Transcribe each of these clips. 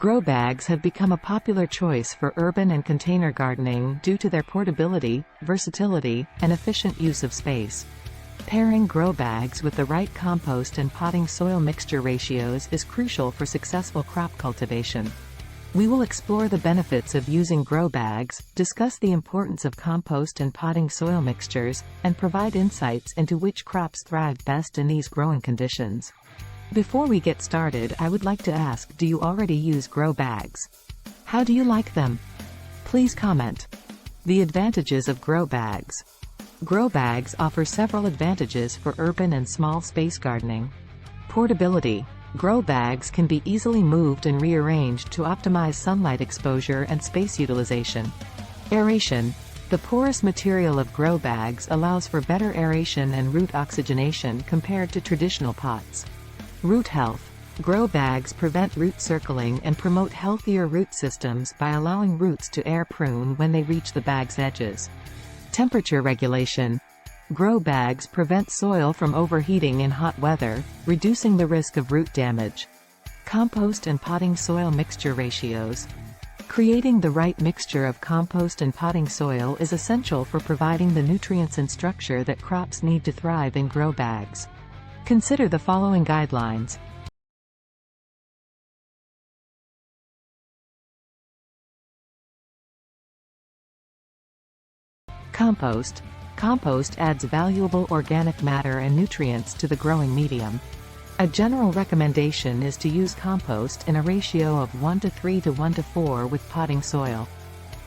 Grow bags have become a popular choice for urban and container gardening due to their portability, versatility, and efficient use of space. Pairing grow bags with the right compost and potting soil mixture ratios is crucial for successful crop cultivation. We will explore the benefits of using grow bags, discuss the importance of compost and potting soil mixtures, and provide insights into which crops thrive best in these growing conditions. Before we get started, I would like to ask, do you already use grow bags? How do you like them? Please comment. The advantages of grow bags. Grow bags offer several advantages for urban and small space gardening. Portability. Grow bags can be easily moved and rearranged to optimize sunlight exposure and space utilization. Aeration. The porous material of grow bags allows for better aeration and root oxygenation compared to traditional pots. Root health. Grow bags prevent root circling and promote healthier root systems by allowing roots to air prune when they reach the bag's edges. Temperature regulation. Grow bags prevent soil from overheating in hot weather, reducing the risk of root damage. Compost and potting soil mixture ratios. Creating the right mixture of compost and potting soil is essential for providing the nutrients and structure that crops need to thrive in grow bags. Consider the following guidelines. Compost. Compost adds valuable organic matter and nutrients to the growing medium. A general recommendation is to use compost in a ratio of 1:3 to 1:4 with potting soil.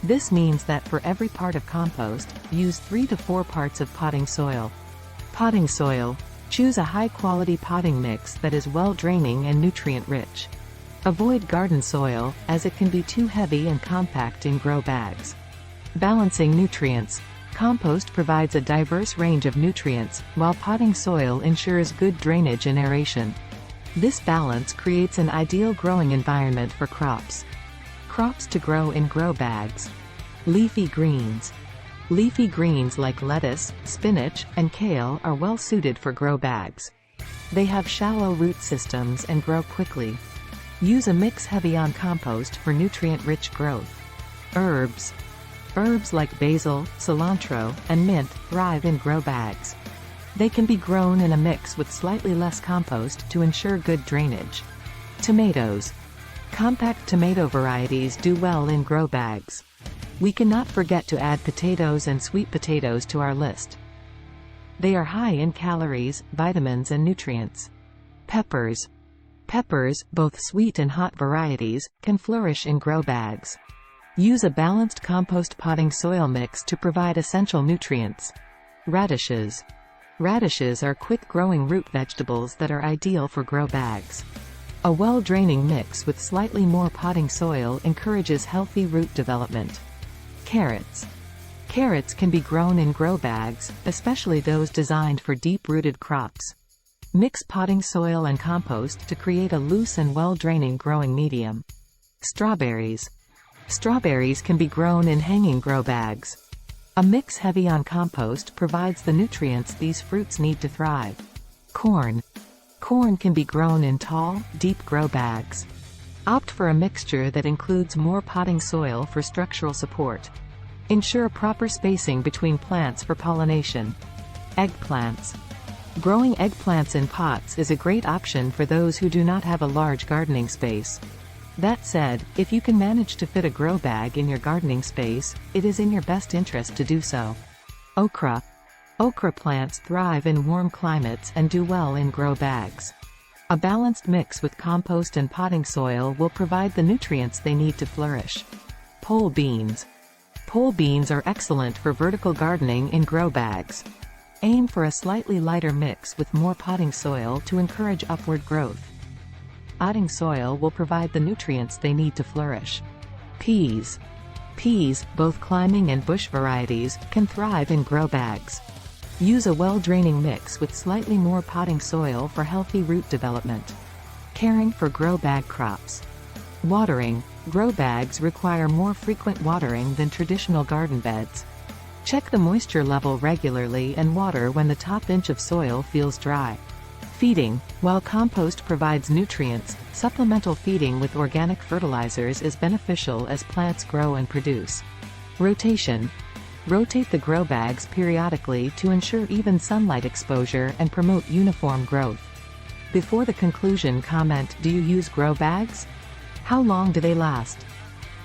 This means that for every part of compost, use 3 to 4 parts of potting soil. Potting soil. Choose a high-quality potting mix that is well-draining and nutrient-rich. Avoid garden soil, as it can be too heavy and compact in grow bags. Balancing nutrients. Compost provides a diverse range of nutrients, while potting soil ensures good drainage and aeration. This balance creates an ideal growing environment for crops. Crops to grow in grow bags. Leafy greens. Leafy greens like lettuce, spinach, and kale are well suited for grow bags. They have shallow root systems and grow quickly. Use a mix heavy on compost for nutrient-rich growth. Herbs. Herbs like basil, cilantro, and mint thrive in grow bags. They can be grown in a mix with slightly less compost to ensure good drainage. Tomatoes. Compact tomato varieties do well in grow bags. We cannot forget to add potatoes and sweet potatoes to our list. They are high in calories, vitamins and nutrients. Peppers. Peppers, both sweet and hot varieties, can flourish in grow bags. Use a balanced compost potting soil mix to provide essential nutrients. Radishes. Radishes are quick-growing root vegetables that are ideal for grow bags. A well-draining mix with slightly more potting soil encourages healthy root development. Carrots. Carrots can be grown in grow bags, especially those designed for deep-rooted crops. Mix potting soil and compost to create a loose and well-draining growing medium. Strawberries. Strawberries can be grown in hanging grow bags. A mix heavy on compost provides the nutrients these fruits need to thrive. Corn. Corn can be grown in tall, deep grow bags. Opt for a mixture that includes more potting soil for structural support. Ensure proper spacing between plants for pollination. Eggplants. Growing eggplants in pots is a great option for those who do not have a large gardening space. That said, if you can manage to fit a grow bag in your gardening space, it is in your best interest to do so. Okra. Okra plants thrive in warm climates and do well in grow bags. A balanced mix with compost and potting soil will provide the nutrients they need to flourish. Pole beans. Pole beans are excellent for vertical gardening in grow bags. Aim for a slightly lighter mix with more potting soil to encourage upward growth. Potting soil will provide the nutrients they need to flourish. Peas. Peas, both climbing and bush varieties, can thrive in grow bags. Use a well-draining mix with slightly more potting soil for healthy root development. Caring for grow bag crops. Watering. Grow bags require more frequent watering than traditional garden beds. Check the moisture level regularly and water when the top inch of soil feels dry. Feeding. While compost provides nutrients, supplemental feeding with organic fertilizers is beneficial as plants grow and produce. Rotation. Rotate the grow bags periodically to ensure even sunlight exposure and promote uniform growth. Before the conclusion, comment: do you use grow bags? How long do they last?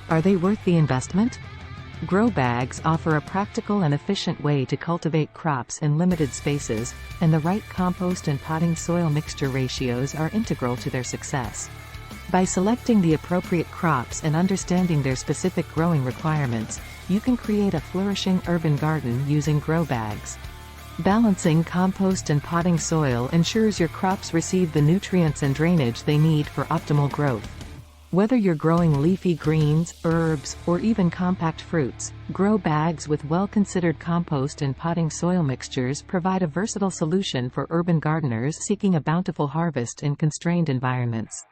Are they worth the investment? Grow bags offer a practical and efficient way to cultivate crops in limited spaces, and the right compost and potting soil mixture ratios are integral to their success. By selecting the appropriate crops and understanding their specific growing requirements, you can create a flourishing urban garden using grow bags. Balancing compost and potting soil ensures your crops receive the nutrients and drainage they need for optimal growth. Whether you're growing leafy greens, herbs, or even compact fruits, grow bags with well-considered compost and potting soil mixtures provide a versatile solution for urban gardeners seeking a bountiful harvest in constrained environments.